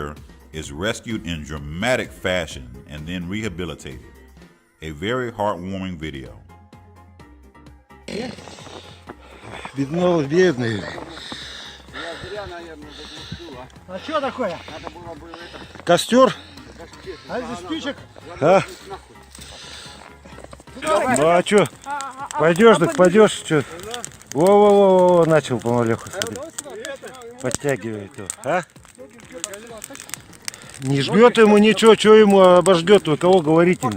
deer is rescued in dramatic fashion and then rehabilitated. A very heartwarming video. Бедный, бедный. А что такое? Костер? А из спичек? А? Ну а что? Пойдешь, так пойдешь, что? Во-во-во, начал помаленьку, смотри. Подтягивает его, а? Не жмет ему ничего, что ему обождет, вы кого говорите?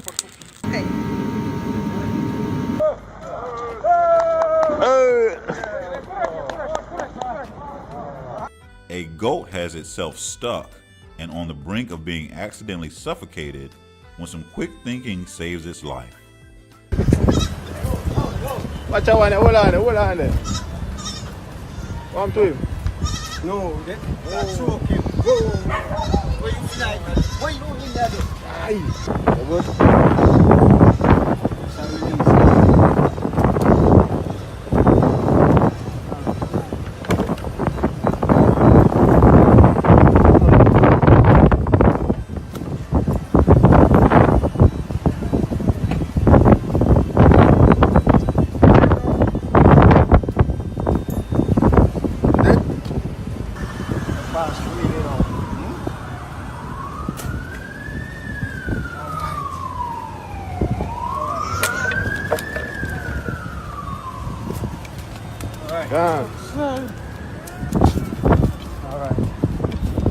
A goat has itself stuck and on the brink of being accidentally suffocated when some quick thinking saves its life. Watch out, hold on there. Come to him. No, that's okay. Go. Where you fly? Why you in there?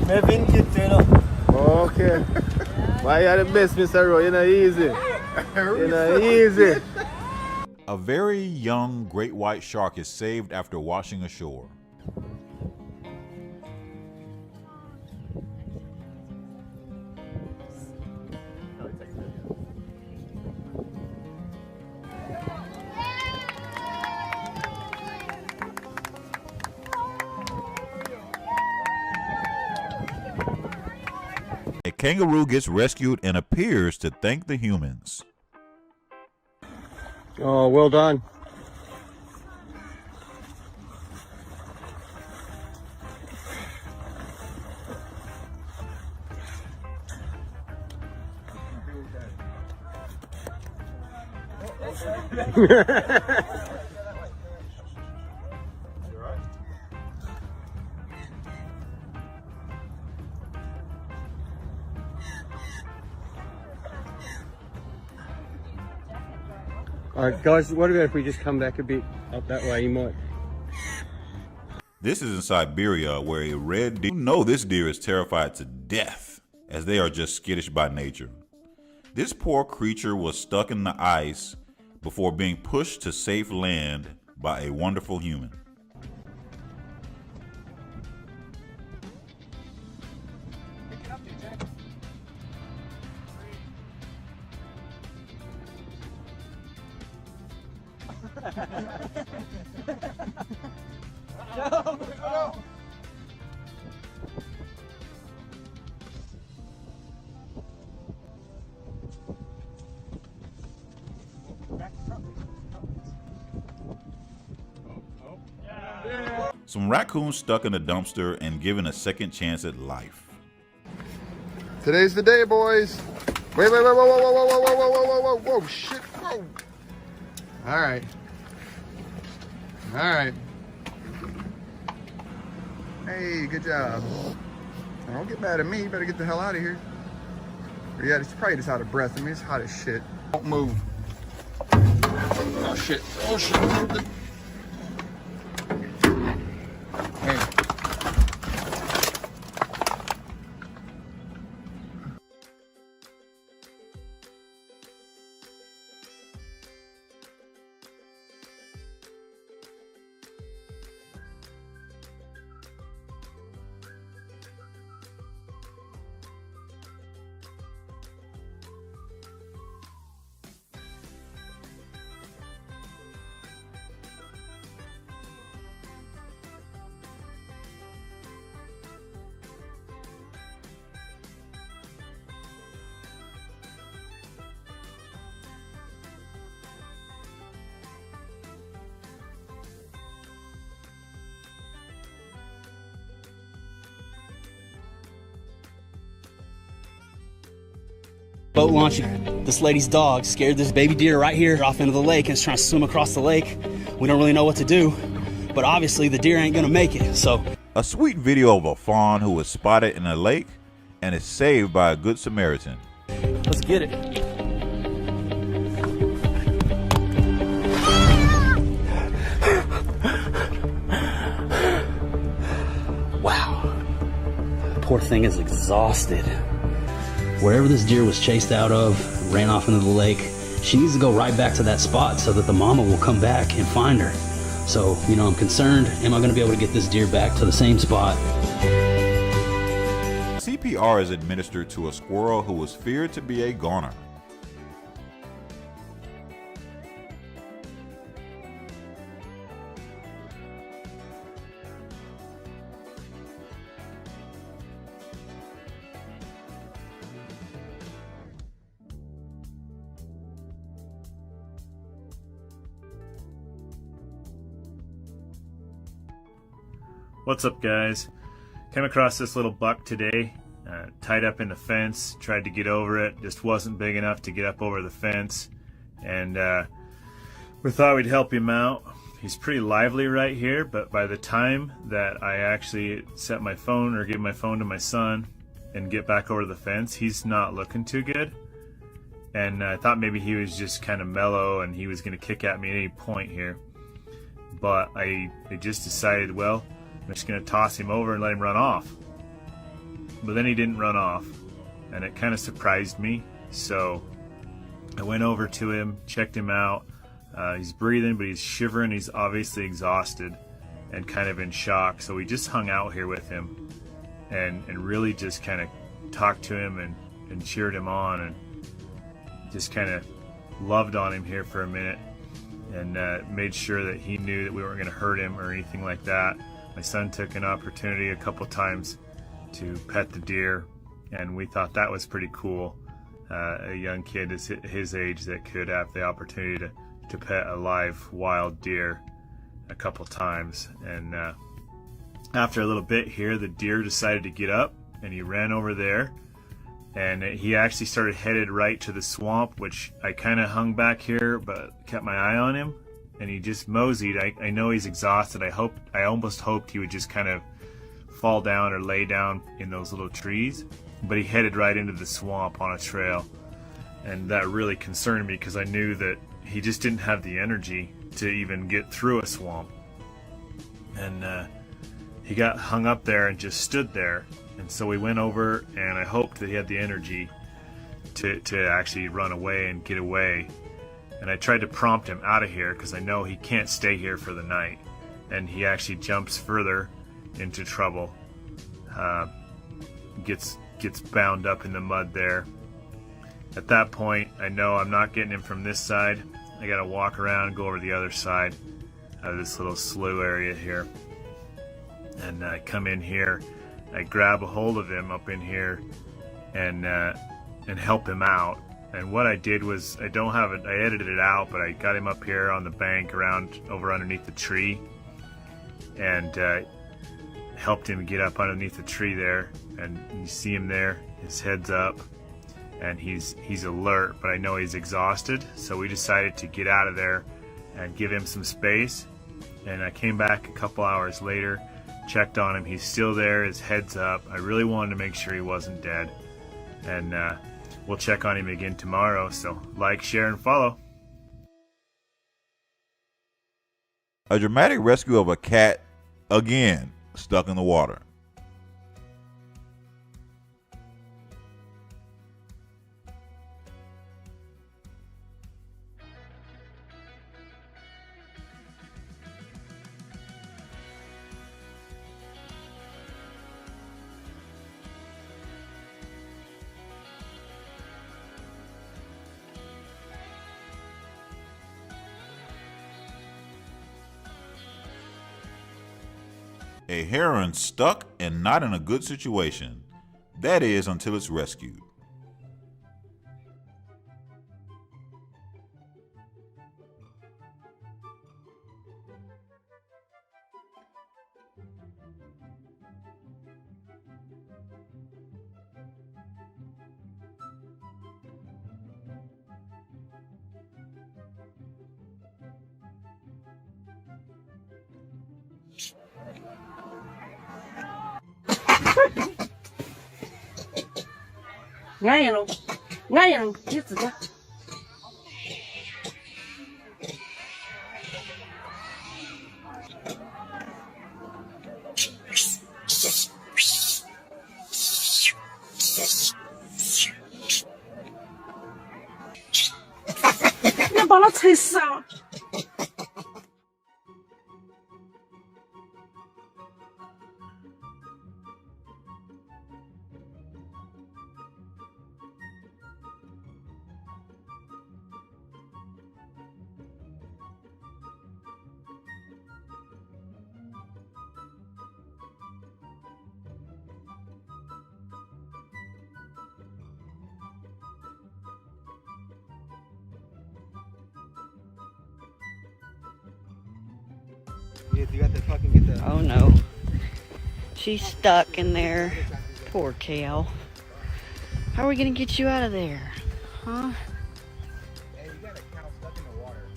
Maybe get Okay. Why you are the best, Mr. Rowe? You're not easy. You're not easy. A very young great white shark is saved after washing ashore. A kangaroo gets rescued and appears to thank the humans. Oh, well done. Alright guys, what about if we just come back a bit up that way? You might. This is in Siberia where a red deer, this deer is terrified to death as they are just skittish by nature. This poor creature was stuck in the ice before being pushed to safe land by a wonderful human. Some raccoons stuck in a dumpster and given a second chance at life. Today's the day, boys. Wait, whoa, whoa, whoa, whoa, whoa, whoa, whoa, whoa, whoa, whoa, whoa, shit, whoa. All right. All right. Hey, good job. Don't get mad at me. You better get the hell out of here. Yeah, it's probably just out of breath. I mean, it's hot as shit. Don't move. Oh, shit. Oh, shit. Hey. Boat launch. This lady's dog scared this baby deer right here off into the lake and is trying to swim across the lake. We don't really know what to do, but obviously the deer ain't gonna make it, so. A sweet video of a fawn who was spotted in a lake and is saved by a good Samaritan. Let's get it. Wow. Poor thing is exhausted. Wherever this deer was chased out of, ran off into the lake, she needs to go right back to that spot so that the mama will come back and find her. So, you know, I'm concerned, am I gonna be able to get this deer back to the same spot? CPR is administered to a squirrel who was feared to be a goner. What's up, guys? Came across this little buck today, tied up in the fence, tried to get over it, just wasn't big enough to get up over the fence, and we thought we'd help him out. He's pretty lively right here, but by the time that I actually set my phone or give my phone to my son and get back over the fence, he's not looking too good. And I thought maybe he was just kind of mellow and he was going to kick at me at any point here. But I just decided, well, I'm just going to toss him over and let him run off. But then he didn't run off, and it kind of surprised me. So I went over to him, checked him out. He's breathing, but he's shivering. He's obviously exhausted and kind of in shock. So we just hung out here with him and really just kind of talked to him and cheered him on and just kind of loved on him here for a minute and made sure that he knew that we weren't going to hurt him or anything like that. My son took an opportunity a couple times to pet the deer, and we thought that was pretty cool. A young kid is his age that could have the opportunity to pet a live wild deer a couple times. And after a little bit here, the deer decided to get up and he ran over there, and he actually started headed right to the swamp, which I kind of hung back here but kept my eye on him. And he just moseyed. I know he's exhausted. I almost hoped he would just kind of fall down or lay down in those little trees, but he headed right into the swamp on a trail, and that really concerned me because I knew that he just didn't have the energy to even get through a swamp. And he got hung up there and just stood there, and so we went over, and I hoped that he had the energy to actually run away and get away. And I tried to prompt him out of here because I know he can't stay here for the night. And he actually jumps further into trouble. Gets bound up in the mud there. At that point, I know I'm not getting him from this side. I gotta walk around and go over the other side of this little slough area here. And I come in here, I grab a hold of him up in here and help him out. And what I did was, I don't have it, I edited it out, but I got him up here on the bank over underneath the tree and helped him get up underneath the tree there. And you see him there, his head's up and he's alert, but I know he's exhausted. So we decided to get out of there and give him some space. And I came back a couple hours later, checked on him, he's still there, his head's up. I really wanted to make sure he wasn't dead. And we'll check on him again tomorrow, so like, share, and follow. A dramatic rescue of a cat, again, stuck in the water. A heron stuck and not in a good situation. That is, until it's rescued. Ngayon, ngayon, dito ka. Yan pala tisa. You got to fucking get the. Oh no. She's stuck in there. Poor cow. How are we gonna get you out of there? Huh? Hey, you got a cow stuck in the water.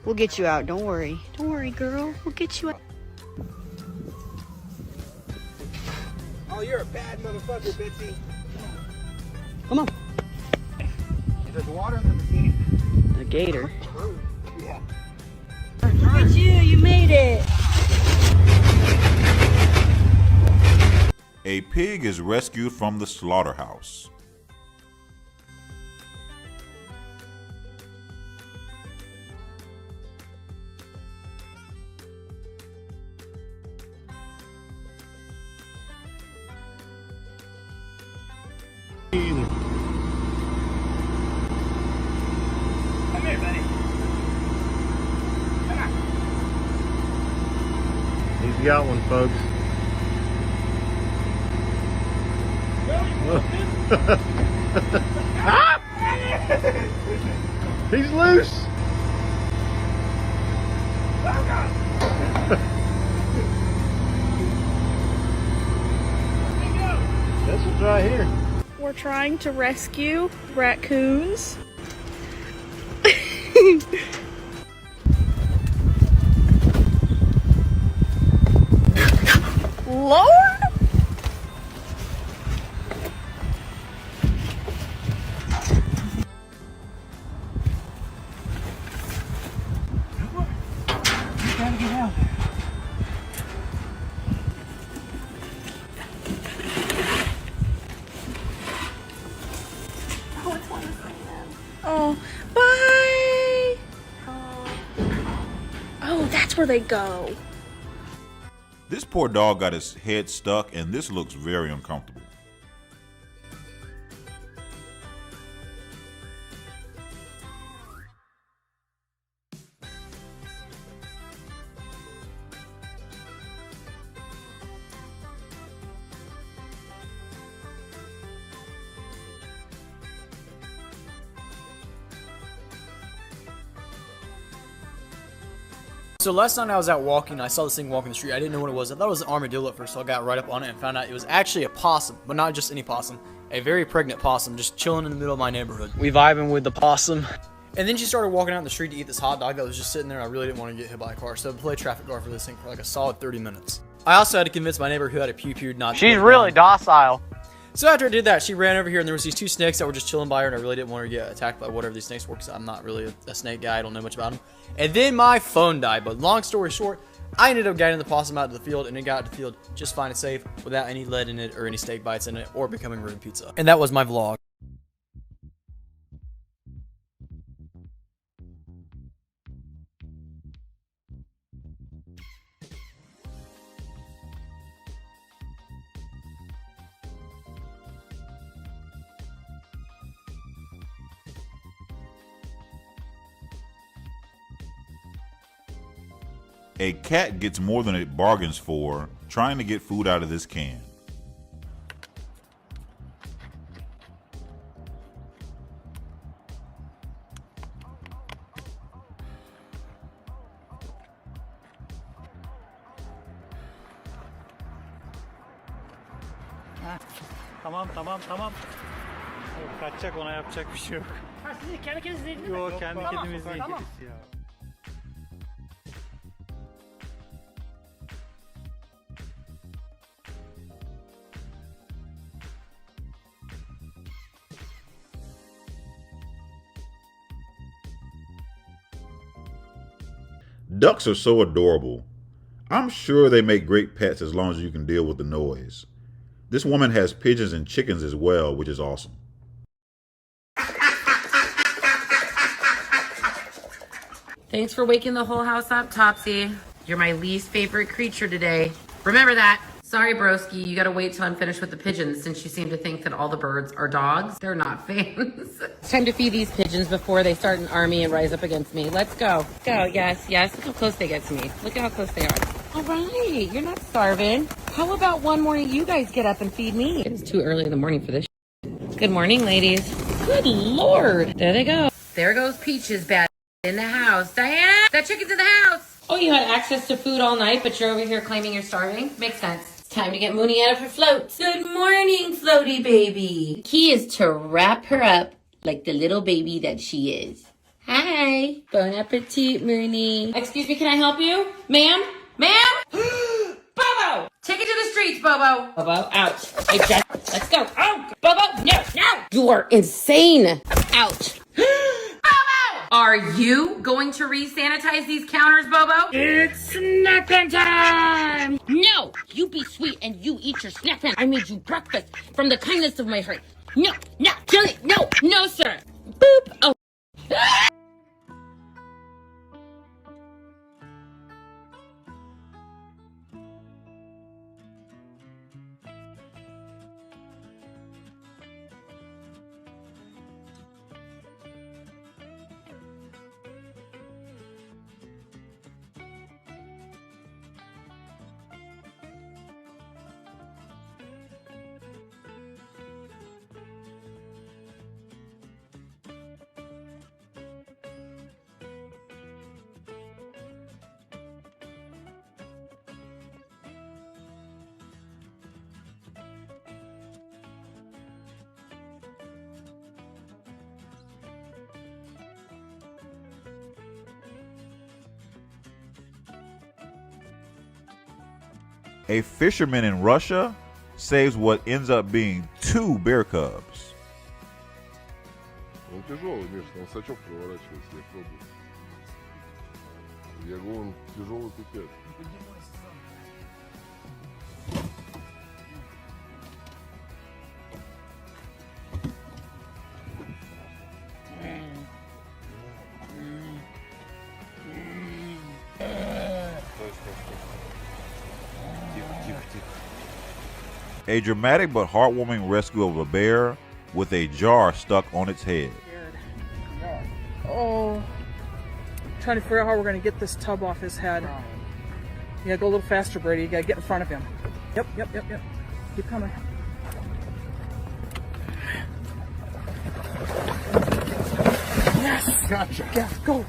We'll get you out. Don't worry. Don't worry, girl. We'll get you out. Oh, you're a bad motherfucker, Bitsy. Come on. There's water in the machine. The gator. Yeah. Look at you. You made it. A pig is rescued from the slaughterhouse. Come here, buddy. Come on. He's got one, folks. He's loose. This one's right here. We're trying to rescue raccoons. Lord! Oh, bye! Oh, that's where they go. This poor dog got his head stuck, and this looks very uncomfortable. So last night I was out walking, I saw this thing walking the street. I didn't know what it was. I thought it was an armadillo at first, so I got right up on it and found out it was actually a possum, but not just any possum. A very pregnant possum just chilling in the middle of my neighborhood. We vibing with the possum. And then she started walking out in the street to eat this hot dog that was just sitting there. I really didn't want to get hit by a car, so I played traffic guard for this thing for like a solid 30 minutes. I also had to convince my neighbor who had a pew-pew not to. She's really docile. So after I did that, she ran over here, and there was these two snakes that were just chilling by her, and I really didn't want her to get attacked by whatever these snakes were, because I'm not really a snake guy. I don't know much about them. And then my phone died, but long story short, I ended up guiding the possum out to the field, and it got to the field just fine and safe without any lead in it or any snake bites in it or becoming ruined pizza. And that was my vlog. A cat gets more than it bargains for trying to get food out of this can. Tamam. Kaçacak, ona yapacak bir şey yok. Ha, siz kendi kendiniz değil mi? Yok, kendi Tamam, kedimizin tamam. kedisi ya. Ducks are so adorable. I'm sure they make great pets as long as you can deal with the noise. This woman has pigeons and chickens as well, which is awesome. Thanks for waking the whole house up, Topsy. You're my least favorite creature today. Remember that. Sorry, broski, you gotta wait till I'm finished with the pigeons since you seem to think that all the birds are dogs. They're not fans. It's time to feed these pigeons before they start an army and rise up against me. Let's go. Go, yes. Look how close they get to me. Look at how close they are. All right, you're not starving. How about one morning you guys get up and feed me? It's too early in the morning for this. Good morning, ladies. Good Lord. There they go. There goes Peaches, bad in the house. Diana, that chicken's in the house. Oh, you had access to food all night, but you're over here claiming you're starving? Makes sense. It's time to get Mooney out of her floats. Good morning, floaty baby. Key is to wrap her up like the little baby that she is. Hi. Bon appetit, Mooney. Excuse me, can I help you? Ma'am? Bobo! Take it to the streets, Bobo. Bobo, out. Hey, Jen, let's go. Oh, Bobo, no. You are insane. Out. Are you going to re-sanitize these counters, Bobo? It's snacking time! No! You be sweet and you eat your snacking. I made you breakfast from the kindness of my heart. No, Jelly, no, sir. Boop. Oh. A fisherman in Russia saves what ends up being 2 bear cubs. Он тяжелый, Миш, там сачок проворачивается, я пробую. Я говорю, он тяжелый пипец. A dramatic but heartwarming rescue of a bear with a jar stuck on its head. Oh, trying to figure out how we're going to get this tub off his head. Yeah, go a little faster, Brady. You got to get in front of him. Yep. Keep coming. Yes. Gotcha. Yeah, go.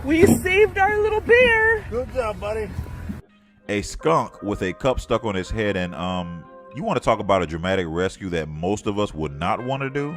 We saved our little bear. Good job, buddy. A skunk with a cup stuck on its head, and you want to talk about a dramatic rescue that most of us would not want to do?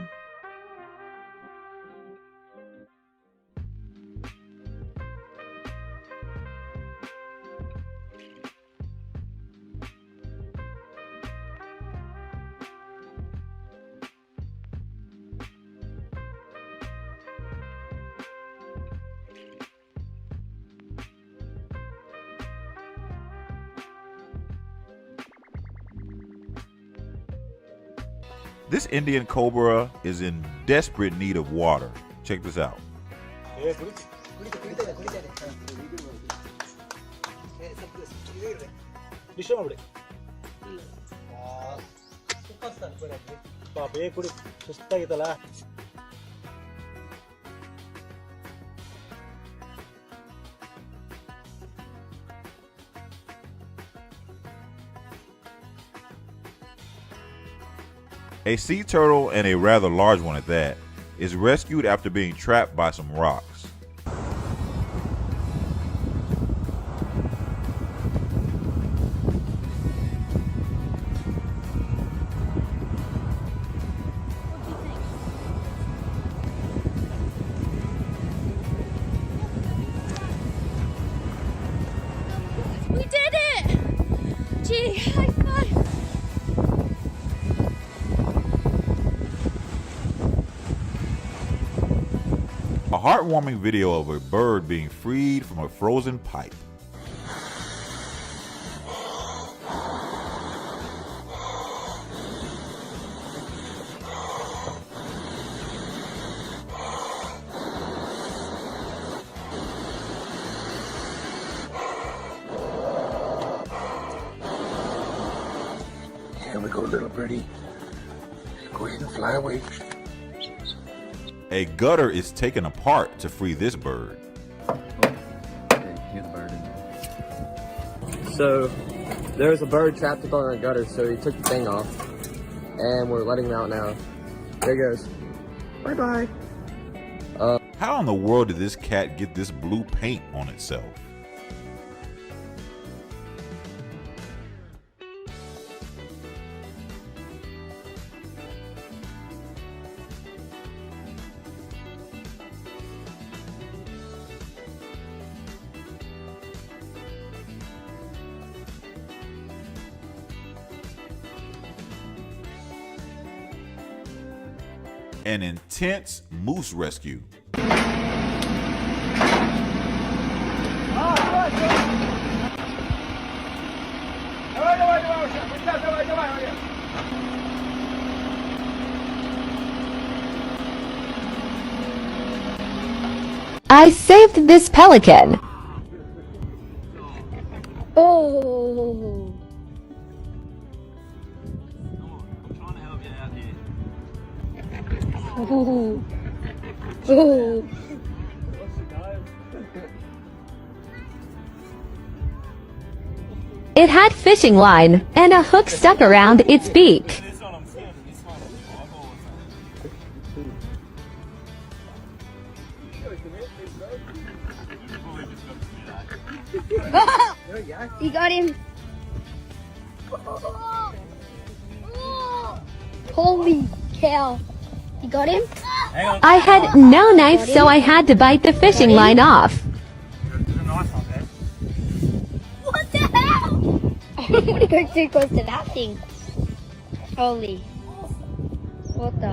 This Indian cobra is in desperate need of water. Check this out. A sea turtle, and a rather large one at that, is rescued after being trapped by some rocks. We did it! Gee, high five! A heartwarming video of a bird being freed from a frozen pipe. Here we go, little birdie. Go ahead and fly away. A gutter is taken apart to free this bird. So there was a bird trapped up on our gutter, so he took the thing off, and we're letting him out now. There he goes. Bye bye. How in the world did this cat get this blue paint on itself? An intense moose rescue. I saved this pelican. Oh. Oh. Oh. It had fishing line and a hook stuck around its beak. You got him. Holy cow. You got him? I had no knife, so I had to bite the fishing line off. What the hell? I'm gonna go too close to that thing. Holy. What the